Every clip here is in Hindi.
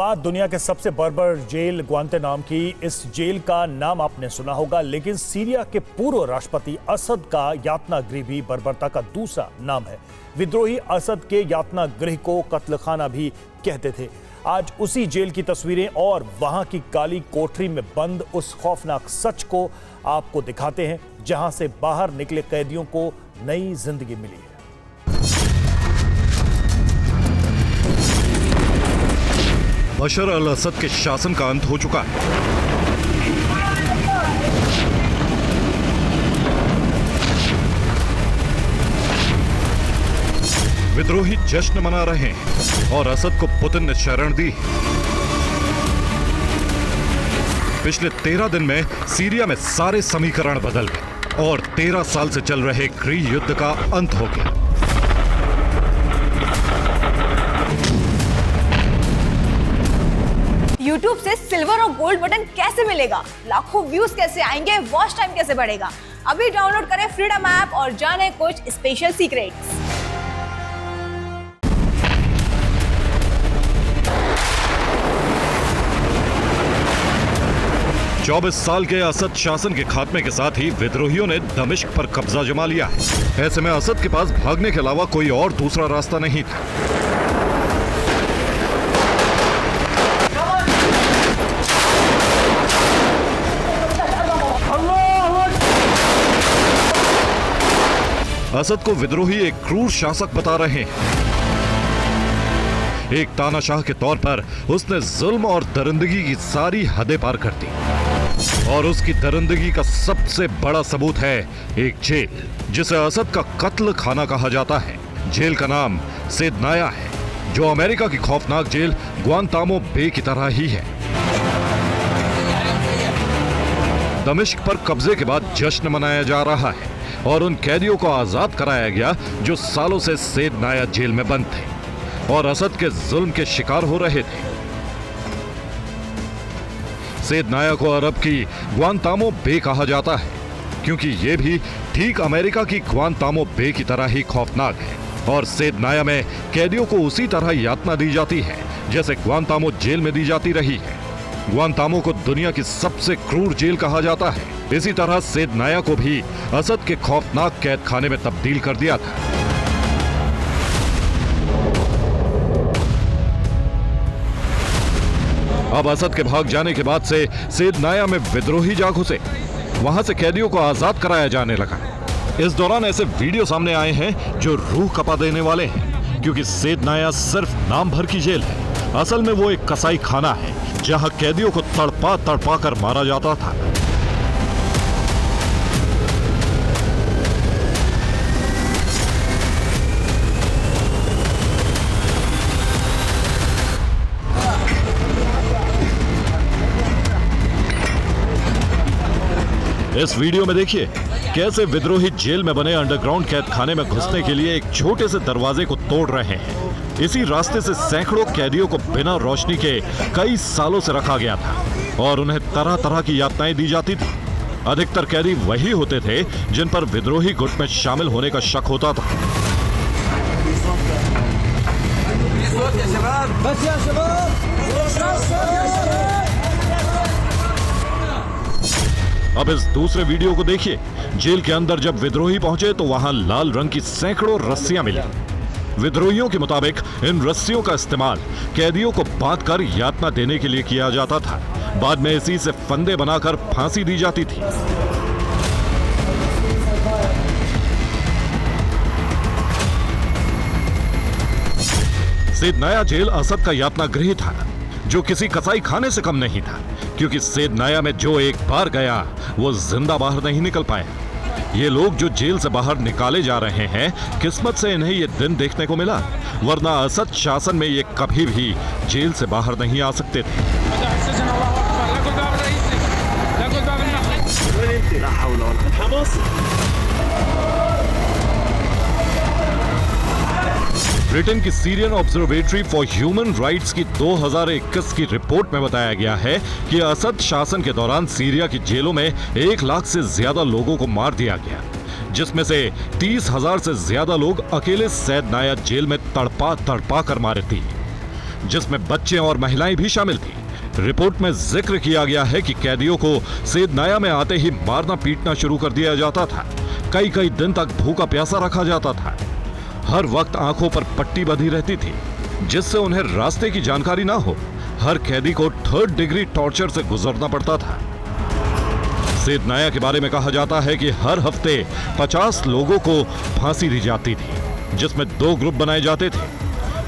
बात दुनिया के सबसे बर्बर जेल ग्वांतानामो की। इस जेल का नाम आपने सुना होगा, लेकिन सीरिया के पूर्व राष्ट्रपति असद का यातना गृह भी बर्बरता का दूसरा नाम है। विद्रोही असद के यातना गृह को कत्लखाना भी कहते थे। आज उसी जेल की तस्वीरें और वहां की काली कोठरी में बंद उस खौफनाक सच को आपको दिखाते हैं, जहां से बाहर निकले कैदियों को नई जिंदगी मिली है। बशर अल असद के शासन का अंत हो चुका है। विद्रोही जश्न मना रहे हैं और असद को पुतिन ने शरण दी। पिछले 13 दिन में सीरिया में सारे समीकरण बदल गए और 13 साल से चल रहे गृह युद्ध का अंत हो गया। YouTube से सिल्वर और गोल्ड बटन कैसे मिलेगा, लाखों व्यूज कैसे आएंगे, वॉच टाइम कैसे बढ़ेगा। अभी डाउनलोड करें फ्रीडम ऐप और जाने कुछ स्पेशल सीक्रेट्स। चौबीस साल के असद शासन के खात्मे के साथ ही विद्रोहियों ने दमिश्क पर कब्जा जमा लिया है। ऐसे में असद के पास भागने के अलावा कोई और दूसरा रास्ता नहीं था। असद को विद्रोही एक क्रूर शासक बता रहे हैं। एक तानाशाह के तौर पर उसने जुल्म और दरिंदगी की सारी हदें पार कर दी और उसकी दरिंदगी का सबसे बड़ा सबूत है एक जेल, जिसे असद का कत्ल खाना कहा जाता है। जेल का नाम सेदनाया है, जो अमेरिका की खौफनाक जेल ग्वांतानामो बे की तरह ही है। दमिश्क पर कब्जे के बाद जश्न मनाया जा रहा है और उन कैदियों को आजाद कराया गया जो सालों से सेदनाया जेल में बंद थे और असद के जुल्म के शिकार हो रहे थे। सेदनाया को अरब की ग्वांतानामो बे कहा जाता है, क्योंकि यह भी ठीक अमेरिका की ग्वांतानामो बे की तरह ही खौफनाक है और सेदनाया में कैदियों को उसी तरह यातना दी जाती है जैसे ग्वांतानामो जेल में दी जाती रही है। ग्वांतानामो को दुनिया की सबसे क्रूर जेल कहा जाता है। इसी तरह सेदनाया को भी असद के खौफनाक कैद खाने में तब्दील कर दिया था। अब असद के भाग जाने के बाद से सेदनाया में विद्रोही जा घुसे। वहां से कैदियों को आजाद कराया जाने लगा। इस दौरान ऐसे वीडियो सामने आए हैं जो रूह कपा देने वाले हैं, क्योंकि सेदनाया सिर्फ नाम भर की जेल है। असल में वो एक कसाई खाना है जहां कैदियों को तड़पा तड़पा कर मारा जाता था। इस वीडियो में देखिए कैसे विद्रोही जेल में बने अंडरग्राउंड कैद खाने में घुसने के लिए एक छोटे से दरवाजे को तोड़ रहे हैं। इसी रास्ते से सैकड़ों कैदियों को बिना रोशनी के कई सालों से रखा गया था और उन्हें तरह तरह की यातनाएं दी जाती थी। अधिकतर कैदी वही होते थे जिन पर विद्रोही गुट में शामिल होने का शक होता था। अब इस दूसरे वीडियो को देखिए। जेल के अंदर जब विद्रोही पहुंचे तो वहां लाल रंग की सैकड़ों रस्सियां मिली। विद्रोहियों के मुताबिक इन रस्सियों का इस्तेमाल कैदियों को बांधकर यातना देने के लिए किया जाता था। बाद में इसी से फंदे बनाकर फांसी दी जाती थी। सेदनाया जेल असद का यातना गृह था, जो किसी कसाई खाने से कम नहीं था, क्योंकि सेदनाया में जो एक बार गया वो जिंदा बाहर नहीं निकल पाया। ये लोग जो जेल से बाहर निकाले जा रहे हैं, किस्मत से इन्हें ये दिन देखने को मिला, वरना असद शासन में ये कभी भी जेल से बाहर नहीं आ सकते थे। ब्रिटेन की Syrian observatory for human rights की 2021 की रिपोर्ट में बताया गया है कि असद शासन के दौरान सीरिया की जेलों में 1 लाख से ज्यादा लोगों को मार दिया गया, जिसमें से 30,000 से ज्यादा लोग अकेले सेदनाया जेल में तड़पा तड़पा कर मारे थे। जिसमें बच्चे और महिलाएं भी शामिल थी। रिपोर्ट में जिक्र किया गया है कि कैदियों को सेदनाया में आते ही मारना पीटना शुरू कर दिया जाता था। कई कई दिन तक भूखा प्यासा रखा जाता था। हर वक्त आंखों पर पट्टी बंधी रहती थी जिससे उन्हें रास्ते की जानकारी ना हो। हर कैदी को 3rd डिग्री टॉर्चर से गुजरना पड़ता था। सेदनाया के बारे में कहा जाता है कि हर हफ्ते 50 लोगों को फांसी दी जाती थी, जिसमें 2 ग्रुप बनाए जाते थे।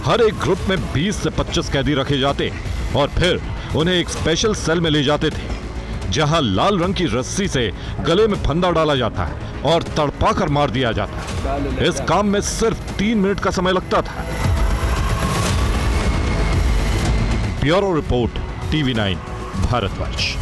हर एक ग्रुप में 20 से 25 कैदी रखे जाते और फिर उन्हें एक स्पेशल सेल में ले जाते थे, जहां लाल रंग की रस्सी से गले में फंदा डाला जाता है और तड़पाकर मार दिया जाता है। इस काम में सिर्फ 3 मिनट का समय लगता था। Bureau report, TV9 Bharatvarsh.